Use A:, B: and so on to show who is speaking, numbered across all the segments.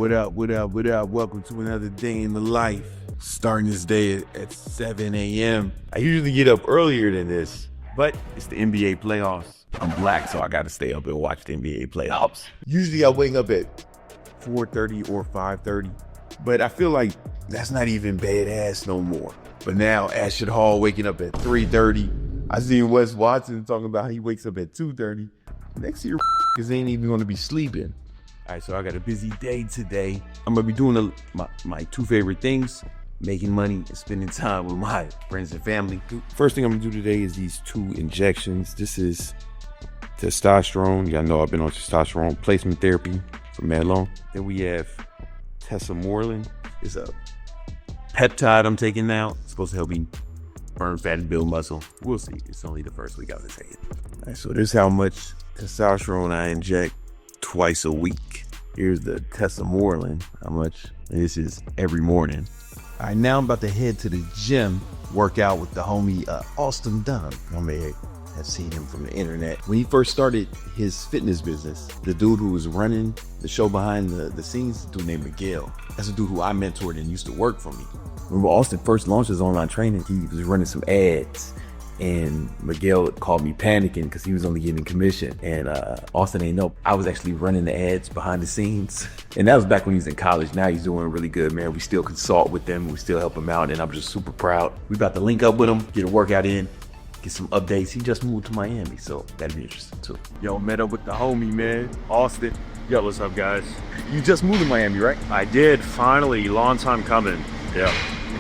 A: What up, what up, what up? Welcome to another day in the life. Starting this day at 7 a.m. I usually get up earlier than this, but it's the NBA playoffs. I'm black, so I gotta stay up and watch the NBA playoffs. Usually I wake up at 4:30 or 5:30, but I feel like that's not even badass no more. But now Ashford Hall waking up at 3:30. I seen Wes Watson talking about how he wakes up at 2:30. Next year, cause they ain't even gonna be sleeping. All right, so I got a busy day today. I'm gonna be doing my two favorite things, making money and spending time with my friends and family. First thing I'm gonna do today is these 2 injections. This is testosterone. Y'all know I've been on testosterone placement therapy for mad long. Then we have Testosterone. It's a peptide I'm taking now. It's supposed to help me burn fat and build muscle. We'll see. It's only the first week I was taking it. All right, so this is how much testosterone I inject twice a week. Here's the Testosterone, how much. This is every morning. All right, now I'm about to head to the gym, work out with the homie Austin Dunham. I may have seen him from the internet. When he first started his fitness business, the dude who was running the show behind the scenes, a dude named Miguel. That's a dude who I mentored and used to work for me. When Austin first launched his online training, he was running some ads. And Miguel called me panicking because he was only getting commission. And Austin ain't know I was actually running the ads behind the scenes. And that was back when he was in college. Now he's doing really good, man. We still consult with them. We still help him out. And I'm just super proud. We about to link up with him, get a workout in, get some updates. He just moved to Miami, so that'd be interesting too. Yo, met up with the homie, man, Austin.
B: Yo, what's up, guys?
A: You just moved to Miami, right?
B: I did, finally. Long time coming. Yeah.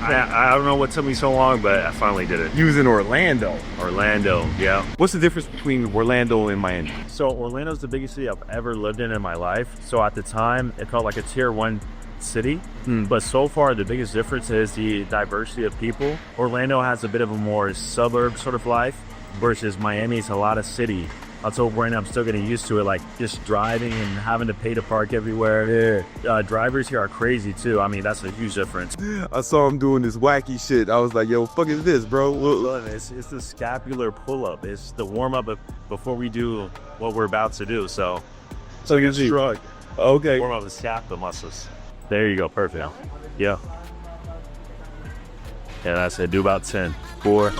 B: I don't know what took me so long, but I finally did it.
A: You was in Orlando.
B: Orlando, yeah.
A: What's the difference between Orlando and Miami?
B: So Orlando's the biggest city I've ever lived in my life. So at the time, it felt like a tier 1 city. But so far, the biggest difference is the diversity of people. Orlando has a bit of a more suburb sort of life, versus Miami is a lot of city. Until right now, I'm still getting used to it, like just driving and having to pay to park everywhere. Yeah. Drivers here are crazy too. I mean, that's a huge difference.
A: I saw him doing this wacky shit. I was like, yo, what the fuck is this, bro?
B: It's the scapular pull-up. It's the warm-up before we do what we're about to do. So
A: you can shrug. Okay.
B: Warm up the scapular muscles. There you go. Perfect. Yeah. Yeah, that's it. Do about 10. 4.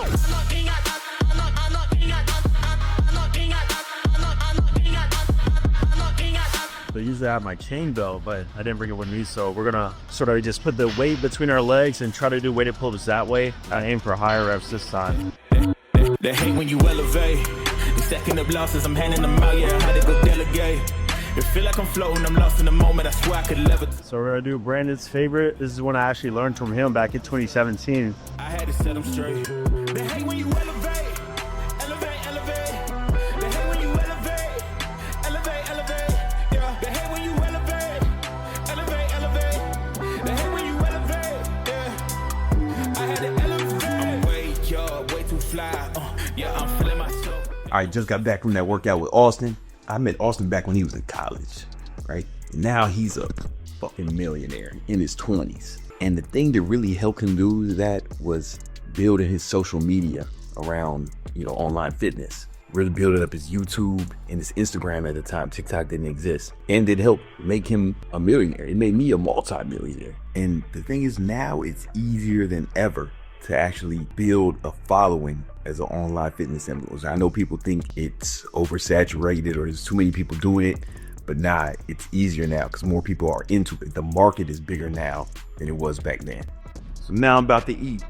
B: So usually I have my chain belt, but I didn't bring it with me, so we're gonna sort of just put the weight between our legs and try to do weighted pull-ups that way. I aim for higher reps this time.
C: They hate when you elevate. They stacking up losses, I'm handing them out, yeah, I had to go delegate. It feel like I'm floating, I'm lost in the moment, I swear I could levitate.
B: So we're gonna do Brandon's favorite. This is one I actually learned from him back in 2017.
C: I had to set them straight. They hate when you elevate. Elevate, elevate. They hate when you elevate. Elevate, elevate. Yeah. They hate when you elevate. Elevate, elevate. They hate when you elevate. Yeah. I had to elevate. I'm way too fly. Yeah, I'm feeling myself.
A: I just got back from that workout with Austin. I met Austin back when he was in college, right? Now he's a fucking millionaire in his 20s. And the thing that really helped him do that was building his social media around, online fitness. Really building up his YouTube and his Instagram at the time. TikTok didn't exist. And it helped make him a millionaire. It made me a multi-millionaire. And the thing is, now it's easier than ever to actually build a following as an online fitness influencer. I know people think it's oversaturated or there's too many people doing it, but nah, it's easier now because more people are into it. The market is bigger now than it was back then. So now I'm about to eat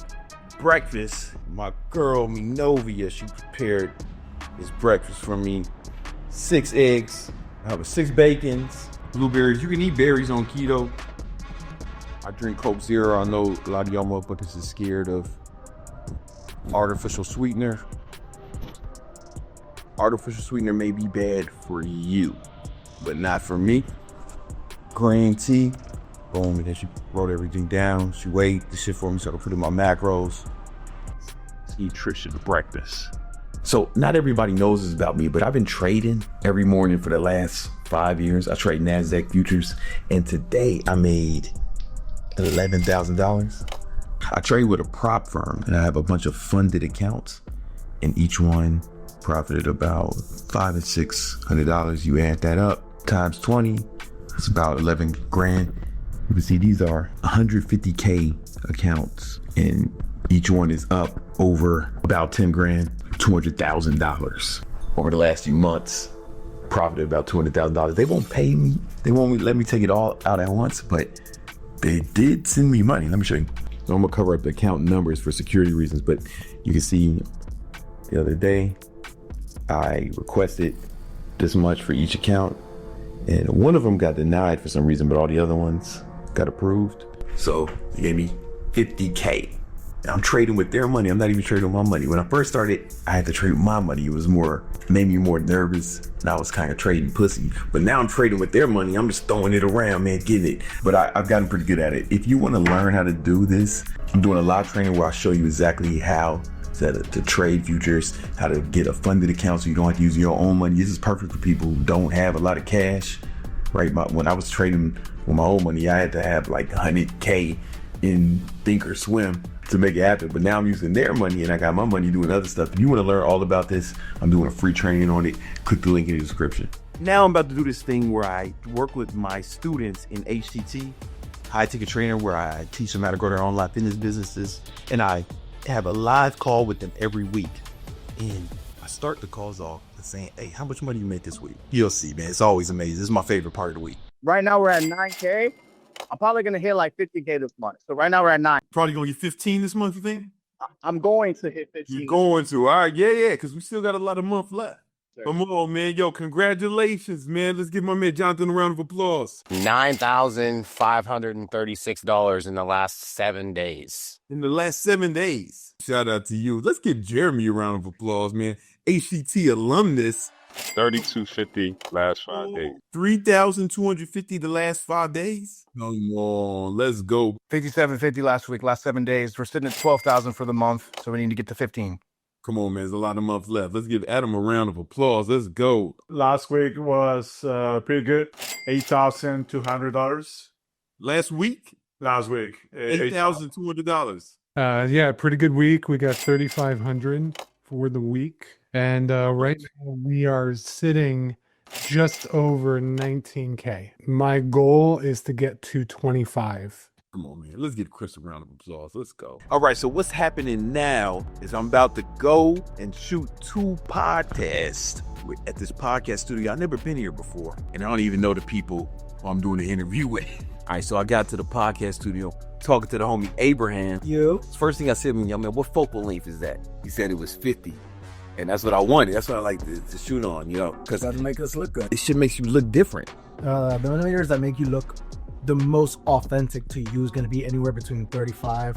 A: breakfast. My girl, Minovia, she prepared this breakfast for me. 6 eggs, I have 6 bacons, blueberries. You can eat berries on keto. I drink Coke Zero. I know a lot of y'all motherfuckers is scared of artificial sweetener. Artificial sweetener may be bad for you, but not for me. Green tea. Boom, and then she wrote everything down. She weighed the shit for me so I could put in my macros. Let's eat Trisha breakfast. So not everybody knows this about me, but I've been trading every morning for the last 5 years. I trade NASDAQ futures, and today I made $11,000. I trade with a prop firm, and I have a bunch of funded accounts, and each one profited about $500 and $600. You add that up times 20, It's about 11 grand. You can see these are 150K accounts, and each one is up over about 10 grand, $200,000 over the last few months. Profited about $200,000. They won't pay me. They won't let me take it all out at once, but they did send me money. Let me show you. So I'm gonna cover up the account numbers for security reasons, but you can see the other day I requested this much for each account, and one of them got denied for some reason, but all the other ones got approved. So they gave me 50K. I'm trading with their money. I'm not even trading with my money. When I first started, I had to trade with my money. It made me more nervous, and I was kind of trading pussy. But now I'm trading with their money. I'm just throwing it around, man, getting it. But I've gotten pretty good at it. If you want to learn how to do this, I'm doing a live training where I show you exactly how to trade futures, how to get a funded account so you don't have to use your own money. This is perfect for people who don't have a lot of cash, right? When I was trading with my own money, I had to have like 100K in Think or Swim to make it happen. But now I'm using their money and I got my money doing other stuff. If you want to learn all about this, I'm doing a free training on it. Click the link in the description. Now I'm about to do this thing where I work with my students in HTT, high ticket trainer, where I teach them how to grow their online fitness businesses. And I have a live call with them every week. And I start the calls off saying, hey, how much money you made this week? You'll see, man. It's always amazing. This is my favorite part of the week.
D: Right now we're at 9K. I'm probably going to hit like 50K this month. So right now we're at 9.
A: Probably going to get 15 this month, you think?
D: I'm going to hit 15.
A: You're going to. All right. Yeah, because we still got a lot of month left.
D: Sure.
A: Come on, man. Yo, congratulations, man. Let's give my man Jonathan a round of applause.
E: $9,536 in the last 7 days.
A: In the last 7 days. Shout out to you. Let's give Jeremy a round of applause, man. HCT alumnus.
F: 3250 last 5 days.
A: 3,250 the last 5 days. Come on, let's go.
D: 5750 last week, last 7 days. We're sitting at 12,000 for the month, so we need to get to 15.
A: Come on, man. There's a lot of months left. Let's give Adam a round of applause. Let's go.
G: Last week was pretty good, $8,200.
A: Last week?
G: Last week,
A: $8,200.
H: Yeah, pretty good week. We got 3,500 for the week. And right now we are sitting just over 19K. My goal is to get to 25.
A: Come on, man. Let's give Chris a round of applause. Let's go. All right, so what's happening now is I'm about to go and shoot 2 podcasts at this podcast studio. I've never been here before, and I don't even know the people who I'm doing the interview with. All right, so I got to the podcast studio, talking to the homie Abraham.
I: You?
A: First thing I said to him, yo, man, what focal length is that? He said it was 50. And that's what I wanted. That's what I like to shoot on, you know. Because
I: Doesn't make us look good.
A: it should make you look different.
I: The millimeters that make you look the most authentic to you is going to be anywhere between 35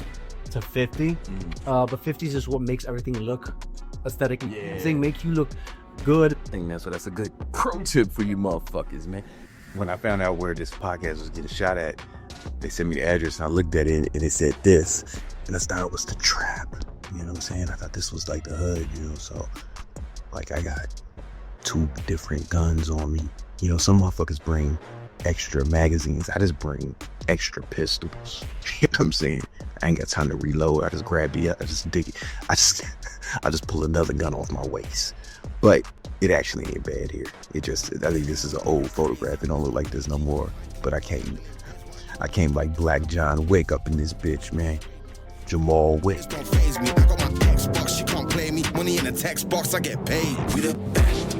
I: to 50. But 50 is just what makes everything look aesthetic.
A: Yeah.
I: Make you look good.
A: I think that's a good pro tip for you motherfuckers, man. When I found out where this podcast was getting shot at, they sent me the address and I looked at it and it said this. And I thought it was the trap. You know what I'm saying? I thought this was like the hood, you know? So, like, I got 2 different guns on me. You know, some motherfuckers bring extra magazines. I just bring extra pistols. You know what I'm saying? I ain't got time to reload. I just grab it. I just dig it. I just pull another gun off my waist. But it actually ain't bad here. I think this is an old photograph. It don't look like this no more. But I came like Black John Wick up in this bitch, man. Jamal Wick.
C: Don't faze me. I got my Xbox, you can't play me. Money in a text box, I get paid. We the best.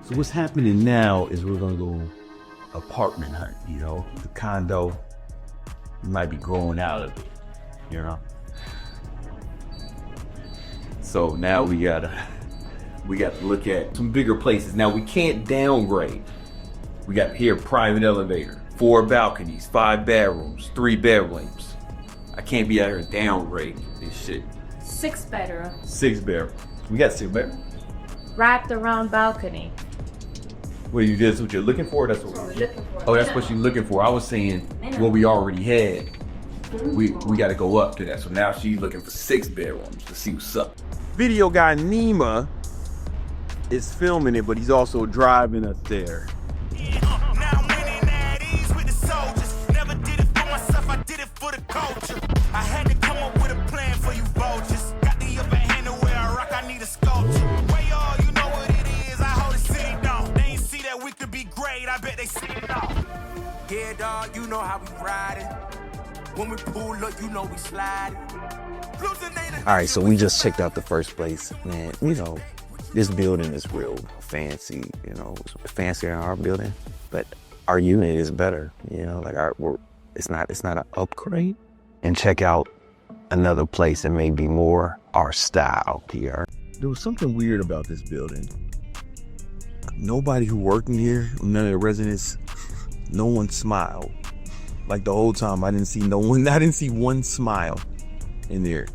A: So what's happening now is we're gonna go apartment hunt, you know? The condo might be growing out of it, you know? So now we got to look at some bigger places. Now we can't downgrade. We got here private elevator, 4 balconies, 5 bedrooms, 3 bedrooms. I can't be out here downgrading this shit.
J: 6 bedroom,
A: 6 bedrooms. We got 6 bedrooms.
J: wrapped around balcony.
A: Well, that's what you're looking for? That's what
J: We're looking for.
A: Oh, that's what you're looking for. I was saying what we already had. We got to go up to that. So now she's looking for 6 bedrooms to see what's up. Video guy Nima is filming it, but he's also driving us there.
C: Now I'm winning at ease with the soldiers. Never did it for myself, I did it for the culture. I had to come up with a plan for you vultures. Got the upper hand to where I rock, I need a sculpture. Way all, you know what it is, I hold it sitting down. They ain't see that we riding. When we pull up, you know we slide.
A: All right, so we just checked out the first place, man. You know, this building is real fancy. You know, it's fancier than our building, but our unit is better. You know, like it's not an upgrade. And check out another place that may be more our style here. There was something weird about this building. Nobody who worked in here, none of the residents, no one smiled. Like the whole time, I didn't see one smile in there.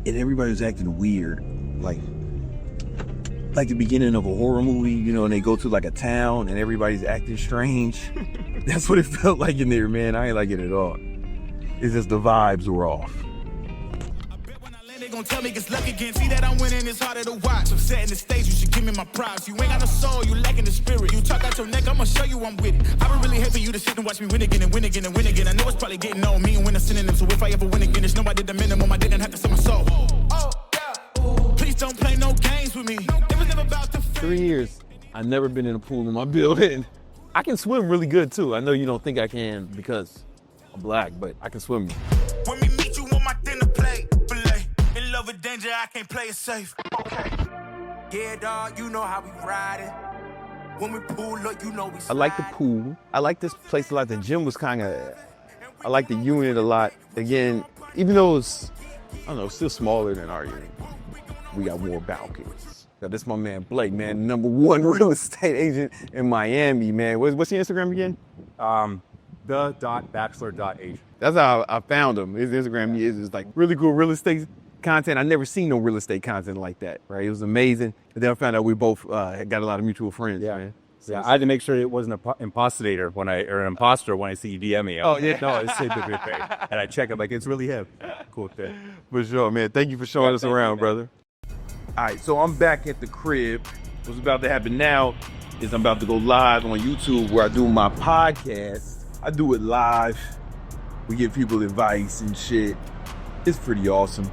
A: And everybody was acting weird. Like the beginning of a horror movie, you know, and they go to like a town and everybody's acting strange. That's what it felt like in there, man. I ain't like it at all. It's just the vibes were off.
C: They gon' tell me it's luck again. See that I'm winning, it's harder to watch. I'm setting the stage, you should give me my props. You ain't got no soul, you lacking the spirit. You talk out your neck, I'ma show you I'm with it. I would really hate for you to sit and watch me win again and win again and win again. I know it's probably getting on me and when I'm sending them. So if I ever win again, it's no I did the minimum. I didn't have to sell my soul. Oh, yeah. Please don't play no games with me. It was never about the
A: 3 years, I've never been in a pool in my building. I can swim really good too. I know you don't think I can because I'm black, but I can swim.
C: When we meet you on my dinner plate, fillet. In love with danger, I can't play it safe. Okay. Yeah, dog, you know how we ride it. When we pull up, you know we slide.
A: I like the pool. I like this place a lot. The gym was kind of, I like the unit a lot. Again, even though it's, I don't know, still smaller than our unit, we got more balconies. Now, this is my man Blake, man, #1 real estate agent in Miami, man. What's your Instagram again?
D: The.bachelor.agent.
A: That's how I found him. His Instagram is like really cool real estate content. I never seen no real estate content like that, right? It was amazing. And then I found out we both got a lot of mutual friends, man. So
D: Yeah, I had to make sure it wasn't an imposter when I see you DM me.
A: Oh, yeah.
D: No, it's and I check it like it's really him. Cool thing.
A: For sure, man. Thank you for showing us around, brother. All right, so I'm back at the crib. What's about to happen now is I'm about to go live on YouTube where I do my podcast. I do it live. We give people advice and shit. It's pretty awesome.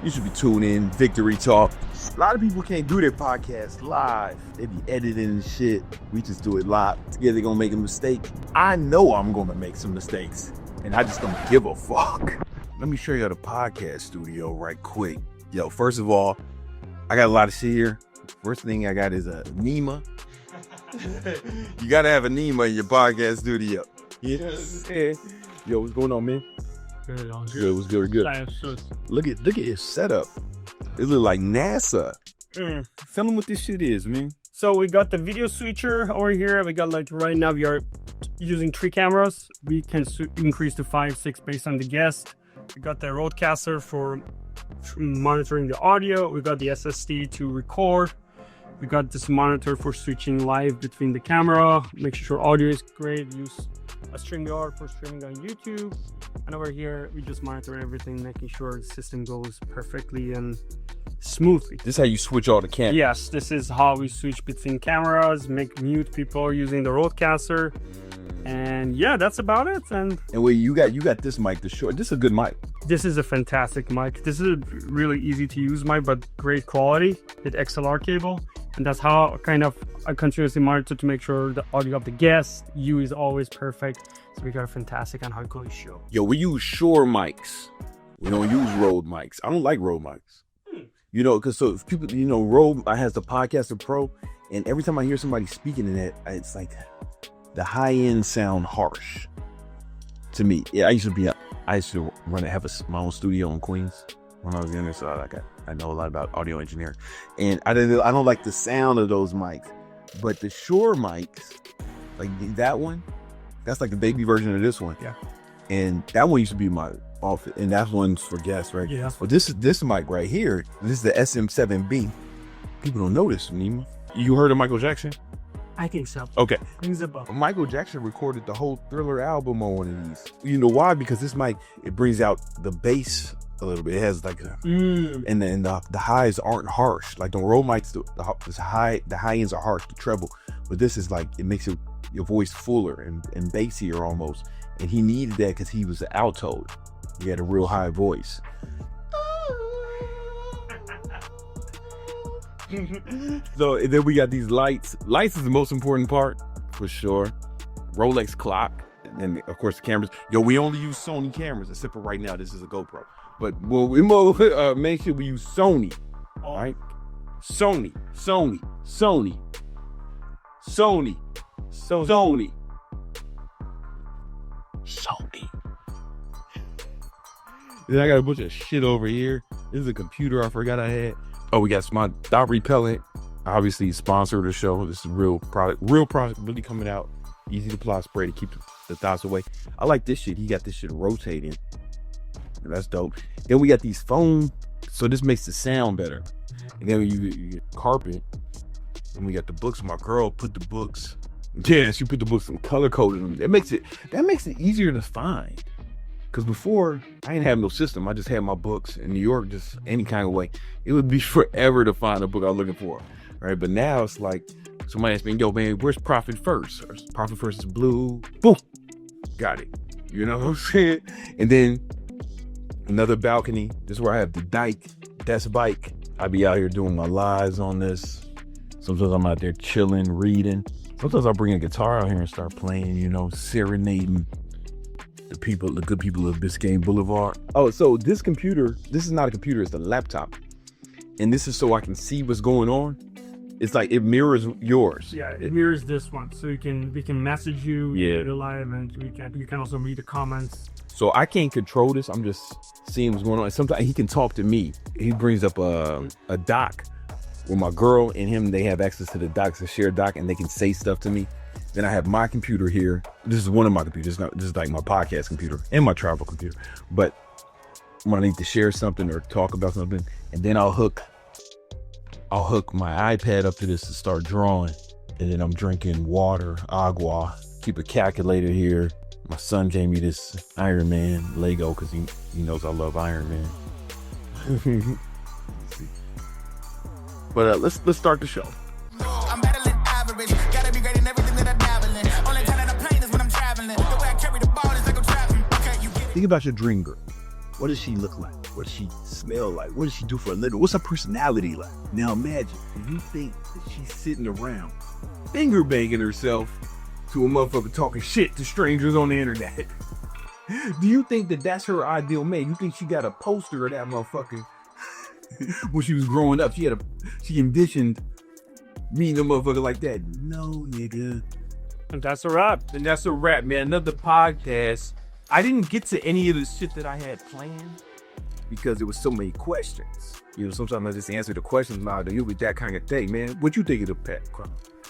A: You should be tuning in. Victory Talk. A lot of people can't do their podcast live. They be editing and shit. We just do it live. Together they're gonna make a mistake. I know I'm gonna make some mistakes. And I just don't give a fuck. Let me show you the podcast studio right quick. Yo, first of all, I got a lot of shit here. First thing I got is a NEMA. You gotta have a NEMA in your podcast studio. Yes. Yeah. Yo, what's going on, man?
K: Good.
A: Good. What's good? Good. Look at his setup. It look like NASA. Tell them what this shit is, man.
K: So we got the video switcher over here. We got like right now we are using 3 cameras. We can increase to 5, 6 based on the guest. We got the roadcaster for monitoring the audio. We got the SSD to record. We got this monitor for switching live between the camera, making sure audio is great. Use a StreamYard for streaming on YouTube. And over here, we just monitor everything, making sure the system goes perfectly and smoothly.
A: This is how you switch all the cameras.
K: Yes, this is how we switch between cameras, mute people using the roadcaster. And yeah, that's about it. And
A: wait, you got this mic, the Shure. This is a good mic.
K: This is a fantastic mic. This is a really easy to use mic, but great quality with XLR cable. And that's how I continuously monitor to make sure the audio of the guest, you is always perfect. So we got a fantastic and high quality show.
A: Yo, we use Shure mics. We don't use Rode mics. I don't like Rode mics. You know, because so if people, you know, Rode has the Podcaster Pro, and every time I hear somebody speaking in it, it's like the high end sound harsh to me. Yeah, I used to have my own studio in Queens when I was in there, so I know a lot about audio engineering, and I don't like the sound of those mics, but the Shure mics, like that one, that's like the baby version of this one.
K: Yeah.
A: And that one used to be my office, and that one's for guests, right?
K: Yeah.
A: But this mic right here, this is the SM7B. People don't know this, Nima. You heard of Michael Jackson?
K: I think so.
A: Okay.
K: Rings a bell.
A: Michael Jackson recorded the whole Thriller album on one of these. You know why? Because this mic, it brings out the bass a little bit. It has like a, and then the highs aren't harsh. Like the Rode mics, the high ends are harsh, the treble. But this is like, it makes your voice fuller and bassier almost. And he needed that because he was an alto. He had a real high voice. So and then we got these lights. Lights is the most important part for sure. Rolex clock. And then, of course, the cameras. Yo, we only use Sony cameras, except for right now, this is a GoPro. But we'll make sure we use Sony. All right? Sony. Then I got a bunch of shit over here. This is a computer I forgot I had. Oh, we got my dot repellent. Obviously, sponsor of the show. This is real product really coming out. Easy to apply spray to keep the thoughts away. I like this shit. He got this shit rotating. That's dope. Then we got these foam, so this makes the sound better. And then you get carpet, and we got the books. My girl put the books. Yeah, she put the books and color coded them. That makes it easier to find. Cause before I didn't have no system. I just had my books in New York, just any kind of way. It would be forever to find a book I was looking for, right? But now it's like somebody asked me, "Yo, man, where's Profit First? Profit First is blue." Boom, got it. You know what I'm saying? And then another balcony. This is where I have the Dyke desk bike. I be out here doing my lives on this. Sometimes I'm out there chilling, reading. Sometimes I'll bring a guitar out here and start playing, you know, serenading the good people of Biscayne Boulevard. Oh, so this is not a computer, it's a laptop. And this is so I can see what's going on. It's like it mirrors yours.
K: Yeah, it mirrors this one. So we can message you,
A: yeah,
K: live, and you can also read the comments.
A: So I can't control this. I'm just seeing what's going on. Sometimes he can talk to me. He brings up a doc where my girl and him, they have access to the docs, a shared doc, and they can say stuff to me. Then I have my computer here. This is one of my computers. This is like my podcast computer and my travel computer. But when I need to share something or talk about something, and then I'll hook my iPad up to this to start drawing. And then I'm drinking water, agua. Keep a calculator here. My son gave me this Iron Man Lego because he knows I love Iron Man. But let's start the show.
C: I'm battling average. Gotta be great in everything that I dabble in. Only time that I'm playing is when I'm traveling. The way I carry the ball is like I'm traveling. Okay, you get it.
A: Think about your dream girl. What does she look like? What does she smell like? What does she do for a living? What's her personality like? Now imagine, do you think that she's sitting around finger banging herself to a motherfucker talking shit to strangers on the internet? Do you think that that's her ideal man? You think she got a poster of that motherfucker when she was growing up? She envisioned meeting a motherfucker like that. No, nigga.
K: And that's a wrap.
A: And that's a wrap, man. Another podcast. I didn't get to any of the shit that I had planned because there was so many questions. You know, sometimes I just answer the questions now. You'll be that kind of thing, man. What you think of the pet?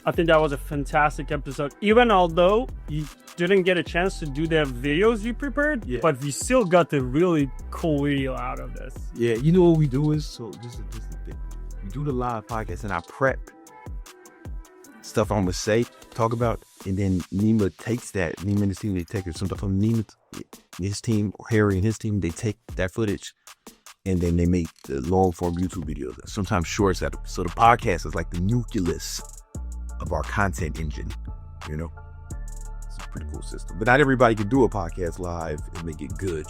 K: I think that was a fantastic episode. Even although you didn't get a chance to do the videos you prepared, yeah, but we still got the really cool video out of this.
A: Yeah, you know what we do is, so this is the thing. We do the live podcast and I prep stuff I'm gonna say, talk about, and then Nima takes that. Nima and his team, they take it. Sometimes from Nima, his team, or Harry and his team, they take that footage and then they make the long form YouTube videos. Sometimes shorts. So the podcast is like the nucleus of our content engine, you know? It's a pretty cool system. But not everybody can do a podcast live and make it good.